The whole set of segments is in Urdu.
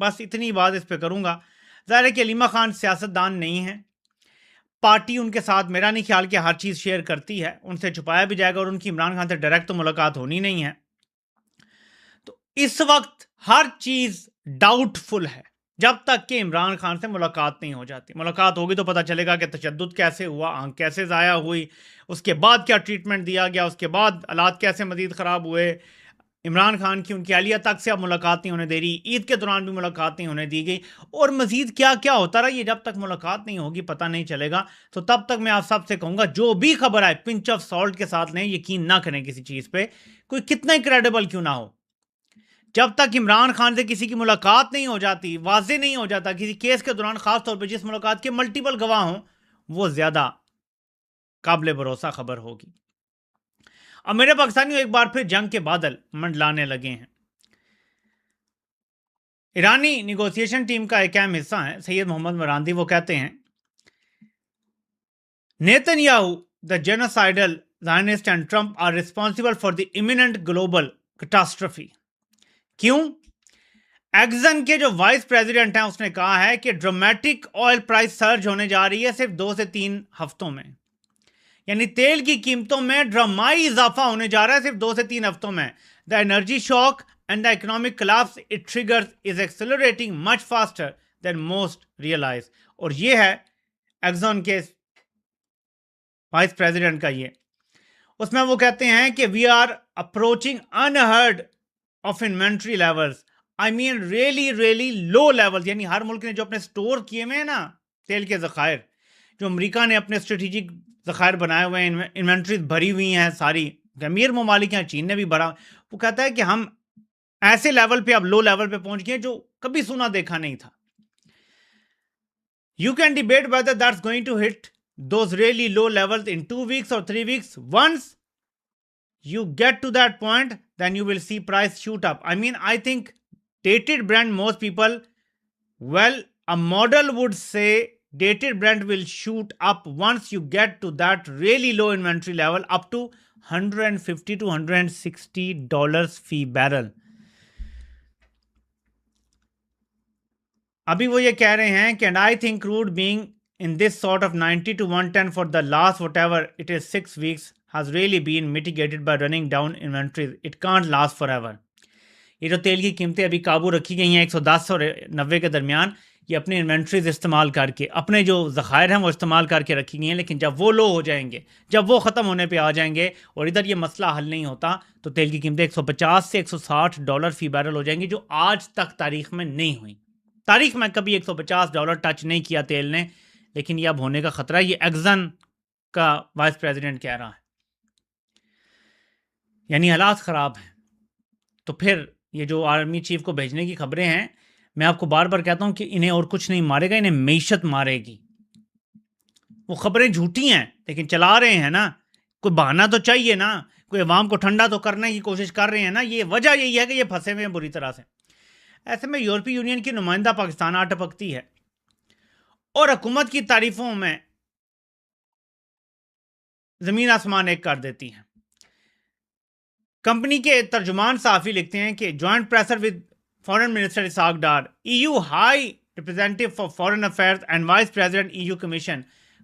بس اتنی بات اس پہ کروں گا. ظاہر ہے کہ علیمہ خان سیاستدان نہیں ہیں, پارٹی ان کے ساتھ میرا نہیں خیال کہ ہر چیز شیئر کرتی ہے, ان سے چھپایا بھی جائے گا, اور ان کی عمران خان سے ڈائریکٹ تو ملاقات ہونی نہیں ہے. تو اس وقت ہر چیز ڈاؤٹ فل ہے جب تک کہ عمران خان سے ملاقات نہیں ہو جاتی. ملاقات ہوگی تو پتہ چلے گا کہ تشدد کیسے ہوا, آنکھ کیسے ضائع ہوئی, اس کے بعد کیا ٹریٹمنٹ دیا گیا, اس کے بعد حالات کیسے مزید خراب ہوئے. عمران خان کی ان کی اہلیہ تک سے اب ملاقات نہیں ہونے دے رہی, عید کے دوران بھی ملاقات نہیں ہونے دی گئی, اور مزید کیا کیا ہوتا رہا. یہ جب تک ملاقات نہیں ہوگی پتہ نہیں چلے گا. تو تب تک میں آپ سب سے کہوں گا جو بھی خبر آئے پنچ آف سالٹ کے ساتھ لیں, یقین نہ کریں کسی چیز پہ, کوئی کتنا ہی کریڈیبل کیوں نہ ہو. جب تک عمران خان سے کسی کی ملاقات نہیں ہو جاتی, واضح نہیں ہو جاتا کسی کیس کے دوران, خاص طور پہ جس ملاقات کے ملٹیپل گواہ ہوں, وہ زیادہ قابل بھروسہ خبر ہوگی. اب میرے پاکستانیوں ایک بار پھر جنگ کے بادل منڈلانے لگے ہیں. ایرانی نیگوسیشن ٹیم کا ایک اہم حصہ ہے سید محمد مراندی. وہ کہتے ہیں Netanyahu, the genocidal Zionist and Trump are responsible for the imminent global catastrophe. کیوں؟ ایگزن کے جو وائس پریزیڈنٹ ہیں اس نے کہا ہے کہ ڈرامیٹک آئل پرائس سرج ہونے جا رہی ہے صرف 2 سے 3 ہفتوں میں. یعنی تیل کی قیمتوں میں ڈرامائی اضافہ ہونے جا رہا ہے صرف 2 سے 3 ہفتوں میں. The energy shock and the economic collapse it triggers is accelerating much faster than most realise. اور یہ ہے ایگزن کے وائس پریزیڈنٹ کا. یہ اس میں وہ کہتے ہیں کہ we are approaching unheard of inventory levels, I mean really low levels. یعنی ہر ملک نے جو اپنے سٹور کیے ہوئے ہیں نا تیل کے ذخائر, جو امریکہ نے اپنے اسٹریٹجک ذخائر بنائے ہوئے ہیں, انوینٹریز بھری ہوئی ہیں ساری, امیر ممالک ہیں, چین نے بھی بھرا. وہ کہتا ہے کہ ہم ایسے لیول پہ, اب لو لیول پہ پہنچ گئے جو کبھی سنا دیکھا نہیں تھا. You can debate whether that's going to hit those really low levels in 2 weeks or 3 weeks. Once you get to that point, then you will see price shoot up. I mean, I think dated Brent, most people, well, a model would say dated Brent will shoot up once you get to that really low inventory level up to $150 to $160 fee barrel. ابھی وہ یہ کہہ رہے ہیں کہ and I think crude being in this sort of 90 to 110 for the last whatever it is 6 weeks has really been mitigated by running down inventories. It can't last forever. یہ جو تیل کی قیمتیں ابھی قابو رکھی گئی ہیں 110 اور 90 کے درمیان, یہ اپنے انوینٹریز استعمال کر کے, اپنے جو ذخائر ہیں وہ استعمال کر کے رکھی گئی ہیں. لیکن جب وہ لو ہو جائیں گے, جب وہ ختم ہونے پہ آ جائیں گے اور ادھر یہ مسئلہ حل نہیں ہوتا, تو تیل کی قیمتیں $150 سے $160 فی بیرل ہو جائیں گی, جو آج تک تاریخ میں نہیں ہوئی. تاریخ میں کبھی $150 ٹچ نہیں کیا تیل نے, لیکن یہ اب ہونے کا خطرہ ہے. یہ ایگزن کا وائس پریزیڈنٹ کہہ رہا ہے. یعنی حالات خراب ہیں. تو پھر یہ جو آرمی چیف کو بھیجنے کی خبریں ہیں, میں آپ کو بار بار کہتا ہوں کہ انہیں اور کچھ نہیں مارے گا, انہیں معیشت مارے گی. وہ خبریں جھوٹی ہیں لیکن چلا رہے ہیں نا, کوئی بہانہ تو چاہیے نا, کوئی عوام کو ٹھنڈا تو کرنے کی کوشش کر رہے ہیں نا. یہ وجہ یہی ہے کہ یہ پھنسے ہوئے ہیں بری طرح سے. ایسے میں یورپی یونین کی نمائندہ پاکستان آ ٹپکتی ہے اور حکومت کی تعریفوں میں زمین آسمان ایک کر دیتی ہیں. کمپنی کے ترجمان صحافی لکھتے ہیں کہ joint presser with foreign minister Ishaq Dar, EU high representative for foreign affairs and vice president EU commission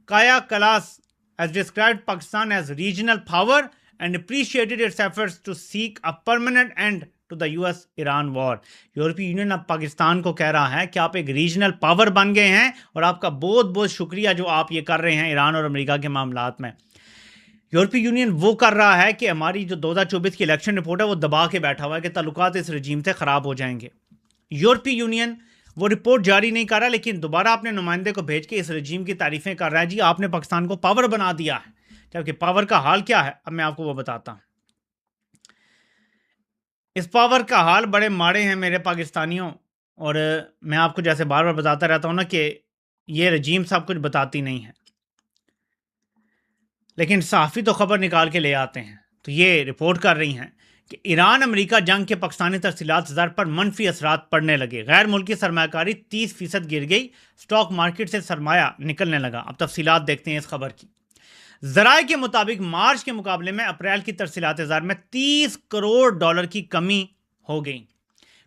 Kaja Kallas has described Pakistan as regional power and appreciated its efforts to seek a permanent end to the US-Iran war. یورپی یونین اب پاکستان کو کہہ رہا ہے کہ آپ ایک ریجنل پاور بن گئے ہیں اور آپ کا بہت بہت شکریہ جو آپ یہ کر رہے ہیں ایران اور امریکہ کے معاملات میں. یورپی یونین وہ کر رہا ہے کہ ہماری جو 2024 کی الیکشن رپورٹ ہے وہ دبا کے بیٹھا ہوا ہے کہ تعلقات اس رجیم سے خراب ہو جائیں گے. یورپی یونین وہ رپورٹ جاری نہیں کر رہا, لیکن دوبارہ اپنے نمائندے کو بھیج کے اس رجیم کی تعریفیں کر رہا ہے. جی آپ نے پاکستان کو پاور بنا دیا ہے, جبکہ پاور کا حال کیا ہے اب میں آپ کو وہ بتاتا ہوں. اس پاور کا حال بڑے ماڑے ہیں میرے پاکستانیوں, اور میں آپ کو جیسے بار بار بتاتا رہتا ہوں نا کہ یہ رجیم سب کچھ بتاتی نہیں ہے, لیکن صحافی تو خبر نکال کے لے آتے ہیں. تو یہ رپورٹ کر رہی ہیں کہ ایران امریکہ جنگ کے پاکستانی ترسیلات زر پر منفی اثرات پڑنے لگے. غیر ملکی سرمایہ کاری 30% گر گئی, اسٹاک مارکیٹ سے سرمایہ نکلنے لگا. اب تفصیلات دیکھتے ہیں اس خبر کی. ذرائع کے مطابق مارچ کے مقابلے میں اپریل کی ترسیلات زر میں $30 کروڑ کی کمی ہو گئی.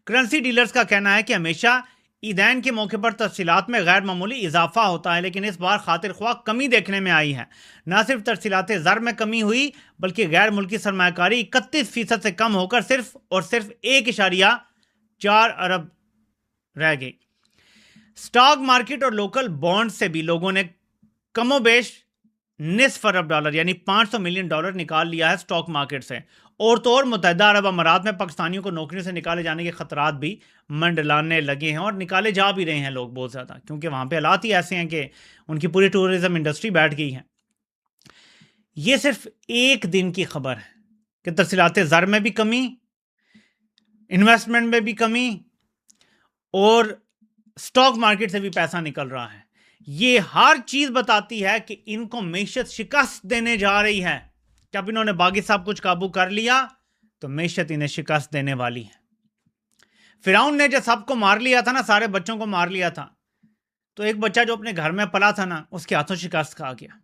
کرنسی ڈیلرز کا کہنا ہے کہ ہمیشہ عیدین کے موقع پر ترسیلات میں غیر معمولی اضافہ ہوتا ہے، لیکن اس بار خاطر خواہ کمی دیکھنے میں آئی ہے۔ نہ صرف ترسیلات زر میں کمی ہوئی بلکہ غیر ملکی سرمایہ کاری 31% سے کم ہو کر صرف 1.4 ارب رہ گئی۔ سٹاک مارکیٹ اور لوکل بانڈ سے بھی لوگوں نے کم و بیش نصف ارب ڈالر یعنی $500 ملین نکال لیا ہے سٹاک مارکیٹ سے۔ اور تو اور متحدہ عرب امارات میں پاکستانیوں کو نوکریوں سے نکالے جانے کے خطرات بھی منڈلانے لگے ہیں، اور نکالے جا بھی رہے ہیں لوگ بہت زیادہ، کیونکہ وہاں پہ حالات ہی ایسے ہیں کہ ان کی پوری ٹورزم انڈسٹری بیٹھ گئی ہے۔ یہ صرف ایک دن کی خبر ہے کہ ترسیلات زر میں بھی کمی، انویسٹمنٹ میں بھی کمی، اور سٹاک مارکیٹ سے بھی پیسہ نکل رہا ہے۔ یہ ہر چیز بتاتی ہے کہ ان کو معیشت شکست دینے جا رہی ہے۔ جب انہوں نے باغی صاحب کچھ قابو کر لیا تو معیشت انہیں شکست دینے والی ہے۔ فرعون نے جو سب کو مار لیا تھا نا، سارے بچوں کو مار لیا تھا، تو ایک بچہ جو اپنے گھر میں پلا تھا نا، اس کے ہاتھوں شکست کھا گیا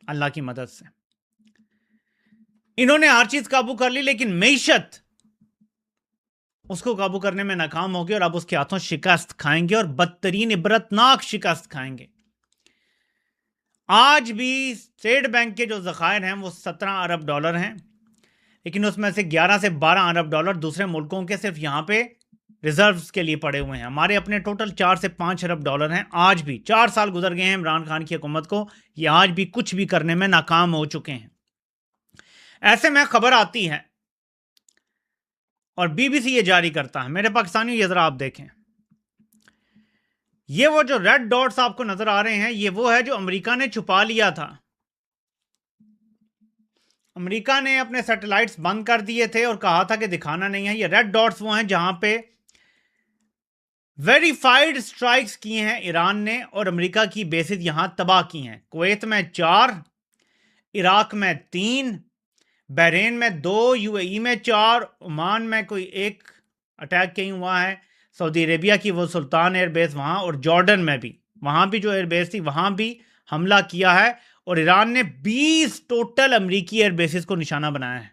اللہ کی مدد سے۔ انہوں نے ہر چیز قابو کر لی، لیکن معیشت اس کو قابو کرنے میں ناکام ہوگی، اور اب اس کے ہاتھوں شکست کھائیں گے، اور بدترین عبرتناک شکست کھائیں گے۔ آج بھی اسٹیٹ بینک کے جو ذخائر ہیں وہ 17 ارب ڈالر ہیں، لیکن اس میں سے 11 سے 12 ارب ڈالر دوسرے ملکوں کے صرف یہاں پہ ریزروز کے لیے پڑے ہوئے ہیں۔ ہمارے اپنے ٹوٹل 4 سے 5 ارب ڈالر ہیں۔ آج بھی 4 سال گزر گئے ہیں عمران خان کی حکومت کو، یہ آج بھی کچھ بھی کرنے میں ناکام ہو چکے ہیں۔ ایسے میں خبر آتی ہے، اور بی بی سی یہ جاری کرتا ہے، میرے پاکستانیوں یہ ذرا آپ دیکھیں، یہ وہ جو ریڈ ڈاٹس آپ کو نظر آ رہے ہیں، یہ وہ ہے جو امریکہ نے چھپا لیا تھا۔ امریکہ نے اپنے سیٹلائٹس بند کر دیے تھے اور کہا تھا کہ دکھانا نہیں ہے۔ یہ ریڈ ڈاٹس وہ ہیں جہاں پہ ویریفائیڈ سٹرائکس کی ہیں ایران نے، اور امریکہ کی بیسز یہاں تباہ کی ہیں۔ کویت میں 4، عراق میں 3، بحرین میں 2، یو اے ای میں 4، عمان میں کوئی 1 اٹیک کہیں ہوا ہے، سعودی عربیہ کی وہ سلطان ایئر بیس وہاں، اور جارڈن میں بھی، وہاں بھی جو ایئر بیس تھی وہاں بھی حملہ کیا ہے، اور ایران نے 20 ٹوٹل امریکی ایئر بیسز کو نشانہ بنایا ہے۔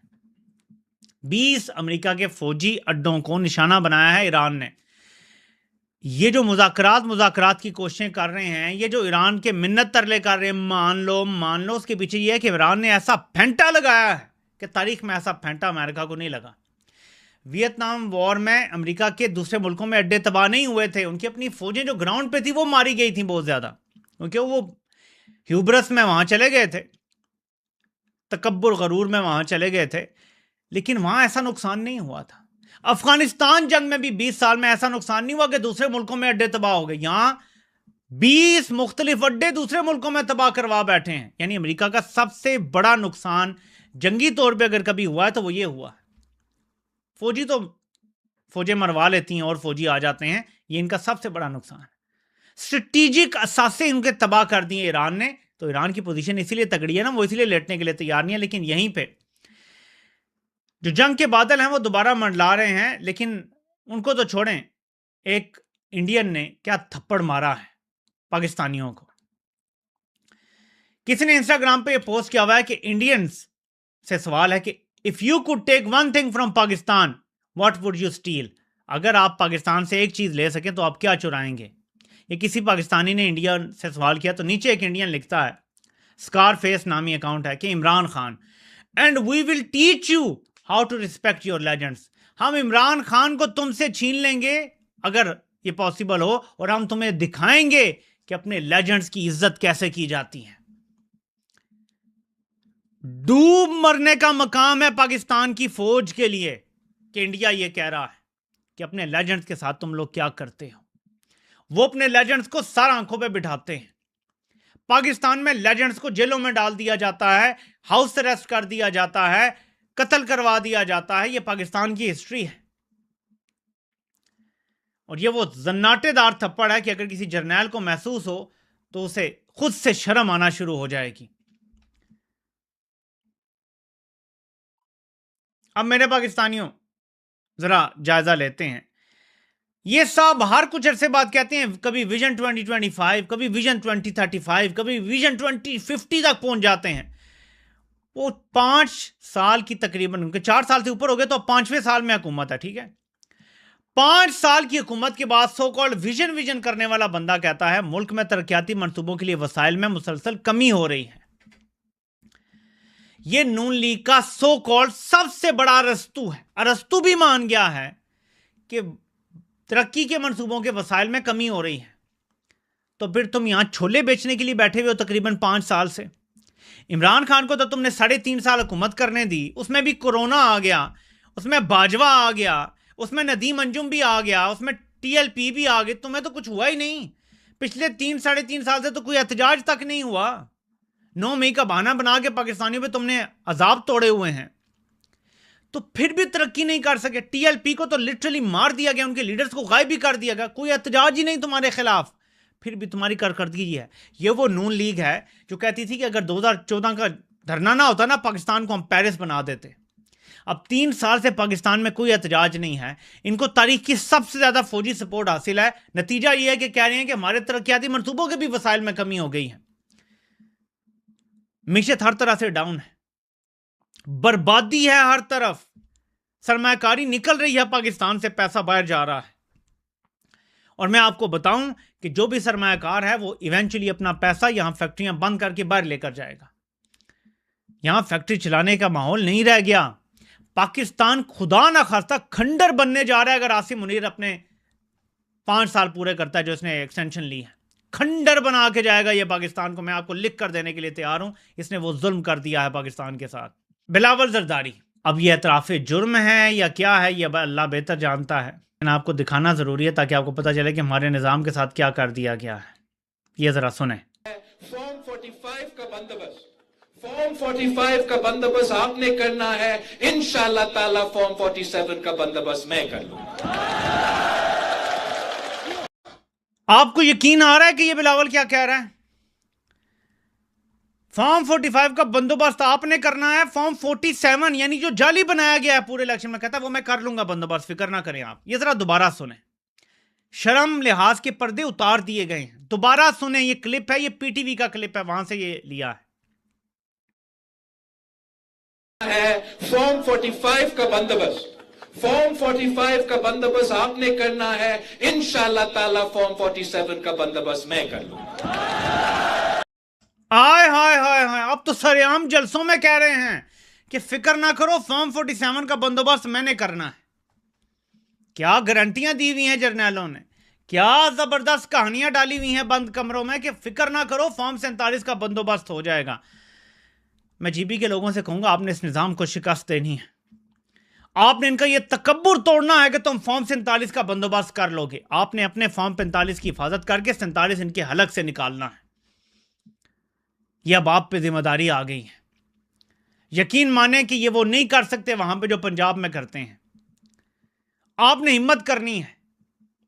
20 امریکہ کے فوجی اڈوں کو نشانہ بنایا ہے ایران نے۔ یہ جو مذاکرات کی کوششیں کر رہے ہیں، یہ جو ایران کے منت ترلے کر رہے ہیں مان لو، اس کے پیچھے یہ ہے کہ ایران نے ایسا پھینٹا لگایا ہے کہ تاریخ میں ایسا پھینٹا امریکہ کو نہیں لگا۔ ویتنام وار میں امریکہ کے دوسرے ملکوں میں اڈے تباہ نہیں ہوئے تھے، ان کی اپنی فوجیں جو گراؤنڈ پہ تھی وہ ماری گئی تھیں بہت زیادہ، کیونکہ وہ ہیوبرس میں وہاں چلے گئے تھے، تکبر غرور میں وہاں چلے گئے تھے، لیکن وہاں ایسا نقصان نہیں ہوا تھا۔ افغانستان جنگ میں بھی 20 سال میں ایسا نقصان نہیں ہوا کہ دوسرے ملکوں میں اڈے تباہ ہو گئے۔ یہاں 20 مختلف اڈے دوسرے ملکوں میں تباہ کروا بیٹھے ہیں۔ یعنی امریکہ کا سب سے بڑا نقصان جنگی طور پہ اگر کبھی ہوا ہے تو وہ یہ ہوا ہے۔ فوجی تو فوجیں مروا لیتی ہیں اور فوجی آ جاتے ہیں، یہ ان کا سب سے بڑا نقصان ہے۔ اسٹریٹجک اثاثے ان کے تباہ کر دیے ایران نے، تو ایران کی پوزیشن اسی لیے تگڑی ہے نا، وہ اسی لیے لیٹنے کے لیے تیار نہیں ہے۔ لیکن یہیں پہ جو جنگ کے بادل ہیں وہ دوبارہ منڈلا رہے ہیں، لیکن ان کو تو چھوڑیں، ایک انڈین نے کیا تھپڑ مارا ہے پاکستانیوں کو۔ کسی نے انسٹاگرام پہ یہ پوسٹ کیا ہوا ہے کہ انڈینز سے سوال ہے کہ if you could take one thing from Pakistan, what would you steal؟ اگر آپ پاکستان سے ایک چیز لے سکیں تو آپ کیا چرائیں گے؟ یہ کسی پاکستانی نے انڈیا سے سوال کیا، تو نیچے ایک انڈین لکھتا ہے، اسکار فیس نامی اکاؤنٹ ہے، کہ Imran Khan and we will teach you how to respect your legends. ہم عمران خان کو تم سے چھین لیں گے اگر یہ پاسبل ہو، اور ہم تمہیں دکھائیں گے کہ اپنے لیجنڈس کی عزت کیسے کی جاتی ہے۔ ڈوب مرنے کا مقام ہے پاکستان کی فوج کے لیے کہ انڈیا یہ کہہ رہا ہے کہ اپنے لیجنڈز کے ساتھ تم لوگ کیا کرتے ہو۔ وہ اپنے لیجنڈز کو سر آنکھوں پہ بٹھاتے ہیں۔ پاکستان میں لیجنڈز کو جیلوں میں ڈال دیا جاتا ہے، ہاؤس اریسٹ کر دیا جاتا ہے، قتل کروا دیا جاتا ہے۔ یہ پاکستان کی ہسٹری ہے، اور یہ وہ زناٹے دار تھپڑ ہے کہ اگر کسی جرنیل کو محسوس ہو تو اسے خود سے شرم آنا شروع ہو جائے گی۔ اب میرے پاکستانیوں ذرا جائزہ لیتے ہیں۔ یہ سب ہر کچھ عرصے بعد کہتے ہیں، کبھی ویژن 2025، کبھی ویژن 2035، کبھی ویژن 2050 تک پہنچ جاتے ہیں۔ وہ 5 سال کی تقریباً، ان کے 4 سال سے اوپر ہو گئے تو اب 5ویں سال میں حکومت ہے، ٹھیک ہے۔ 5 سال کی حکومت کے بعد سو کالڈ ویژن کرنے والا بندہ کہتا ہے ملک میں ترقیاتی منصوبوں کے لیے وسائل میں مسلسل کمی ہو رہی ہے. یہ نون لیگ کا سو کالڈ سب سے بڑا ارسطو ہے. ارسطو بھی مان گیا ہے کہ ترقی کے منصوبوں کے وسائل میں کمی ہو رہی ہے. تو پھر تم یہاں چھولے بیچنے کے لیے بیٹھے ہوئے ہو تقریباً 5 سال سے. عمران خان کو تو تم نے 3.5 سال حکومت کرنے دی, اس میں بھی کورونا آ گیا, اس میں باجوہ آ گیا, اس میں ندیم انجم بھی آ گیا, اس میں ٹی ایل پی بھی آ گئی, تمہیں تو کچھ ہوا ہی نہیں. پچھلے 3-3.5 سال سے تو کوئی احتجاج تک نہیں ہوا. 9 مئی کا بہانہ بنا کے پاکستانیوں پہ تم نے عذاب توڑے ہوئے ہیں, تو پھر بھی ترقی نہیں کر سکے. ٹی ایل پی کو تو لٹرلی مار دیا گیا, ان کے لیڈرز کو غائب بھی کر دیا گیا, کوئی احتجاج ہی نہیں تمہارے خلاف. پھر بھی تمہاری کارکردگی ہے. یہ وہ نون لیگ ہے جو کہتی تھی کہ اگر 2014 کا دھرنا نہ ہوتا نا پاکستان کو ہم پیرس بنا دیتے. اب 3 سال سے پاکستان میں کوئی احتجاج نہیں ہے. ان کو تاریخ کی سب سے زیادہ فوجی سپورٹ حاصل ہے. نتیجہ یہ ہے کہ کہہ رہے ہیں کہ ہمارے ترقیاتی منصوبوں کے بھی وسائل میں کمی ہو گئی ہے. معیشت ہر طرح سے ڈاؤن ہے, بربادی ہے ہر طرف, سرمایہ کاری نکل رہی ہے پاکستان سے, پیسہ باہر جا رہا ہے. اور میں آپ کو بتاؤں کہ جو بھی سرمایہ کار ہے وہ ایونچولی اپنا پیسہ یہاں فیکٹریاں بند کر کے باہر لے کر جائے گا. یہاں فیکٹری چلانے کا ماحول نہیں رہ گیا. پاکستان خدا نہ خواستہ کھنڈر بننے جا رہا ہے اگر عاصم منیر اپنے 5 سال پورے کرتا ہے جو اس نے ایکسٹینشن لی ہے. کھنڈر بنا کے جائے گا یہ پاکستان کو. میں آپ کو لکھ کر دینے کے لیے تیار ہوں. اس نے وہ ظلم کر دیا ہے پاکستان کے ساتھ. بلاول زرداری اب یہ اعتراف جرم ہے یا کیا ہے یہ اللہ بہتر جانتا ہے. آپ کو دکھانا ضروری ہے تاکہ آپ کو پتہ چلے کہ ہمارے نظام کے ساتھ کیا کر دیا گیا ہے. یہ ذرا سنیں. فارم 45 کا بندوبست, فارم 45 کا بندوبست آپ نے کرنا ہے, انشاءاللہ تعالی فارم 47 کا بندوبست میں کر لوں. آپ کو یقین آ رہا ہے کہ یہ بلاول کیا کہہ رہا ہے؟ فارم 45 کا بندوبست آپ نے کرنا ہے, فارم 47 یعنی جو جعلی بنایا گیا ہے پورے الیکشن میں, کہتا ہے وہ میں کر لوں گا بندوبست, فکر نہ کریں آپ. یہ ذرا دوبارہ سنیں. شرم لحاظ کے پردے اتار دیے گئے ہیں. دوبارہ سنیں, یہ کلپ ہے, یہ پی ٹی وی کا کلپ ہے, وہاں سے یہ لیا ہے. فارم 45 کا بندوبست, فارم 45 کا بندوبست آپ نے کرنا ہے, انشاءاللہ تعالی فارم 47 کا بندوبست میں کر لوں. آئے ہائے ہائے ہائے, اب تو سر عام جلسوں میں کہہ رہے ہیں کہ فکر نہ کرو فارم 47 کا بندوبست میں نے کرنا ہے. کیا گارنٹیاں دی ہوئی ہیں جرنیلوں نے, کیا زبردست کہانیاں ڈالی ہوئی ہیں بند کمروں میں کہ فکر نہ کرو فارم 47 کا بندوبست ہو جائے گا. میں جی بی کے لوگوں سے کہوں گا آپ نے اس نظام کو شکست دینی ہے. آپ نے ان کا یہ تکبر توڑنا ہے کہ تم فارم 47 کا بندوبست کر لو گے. آپ نے اپنے فارم 45 کی حفاظت کر کے 47 ان کے حلق سے نکالنا ہے. یہ اب آپ پہ ذمہ داری آ گئی ہے. یقین مانیں کہ یہ وہ نہیں کر سکتے وہاں پہ جو پنجاب میں کرتے ہیں. آپ نے ہمت کرنی ہے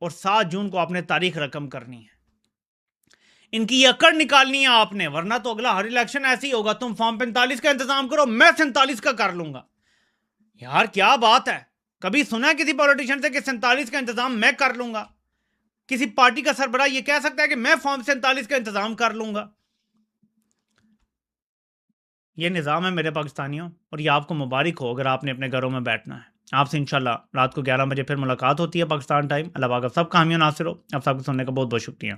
اور 7 جون کو آپ نے تاریخ رقم کرنی ہے. ان کی یہ اکڑ نکالنی ہے آپ نے, ورنہ تو اگلا ہر الیکشن ایسے ہی ہوگا. تم فارم 45 کا انتظام کرو, میں 47 کا کر لوں گا. یار کیا بات ہے, کبھی سنا ہے کسی پولیٹیشن سے کہ 47 کا انتظام میں کر لوں گا؟ کسی پارٹی کا سربراہ یہ کہہ سکتا ہے کہ میں فارم 47 کا انتظام کر لوں گا؟ یہ نظام ہے میرے پاکستانیوں, اور یہ آپ کو مبارک ہو اگر آپ نے اپنے گھروں میں بیٹھنا ہے. آپ سے انشاءاللہ رات کو 11 بجے پھر ملاقات ہوتی ہے پاکستان ٹائم. اللہ پاک آپ سب کا حامی و ناصر ہو. آپ سب کو سننے کا بہت بہت شکریہ.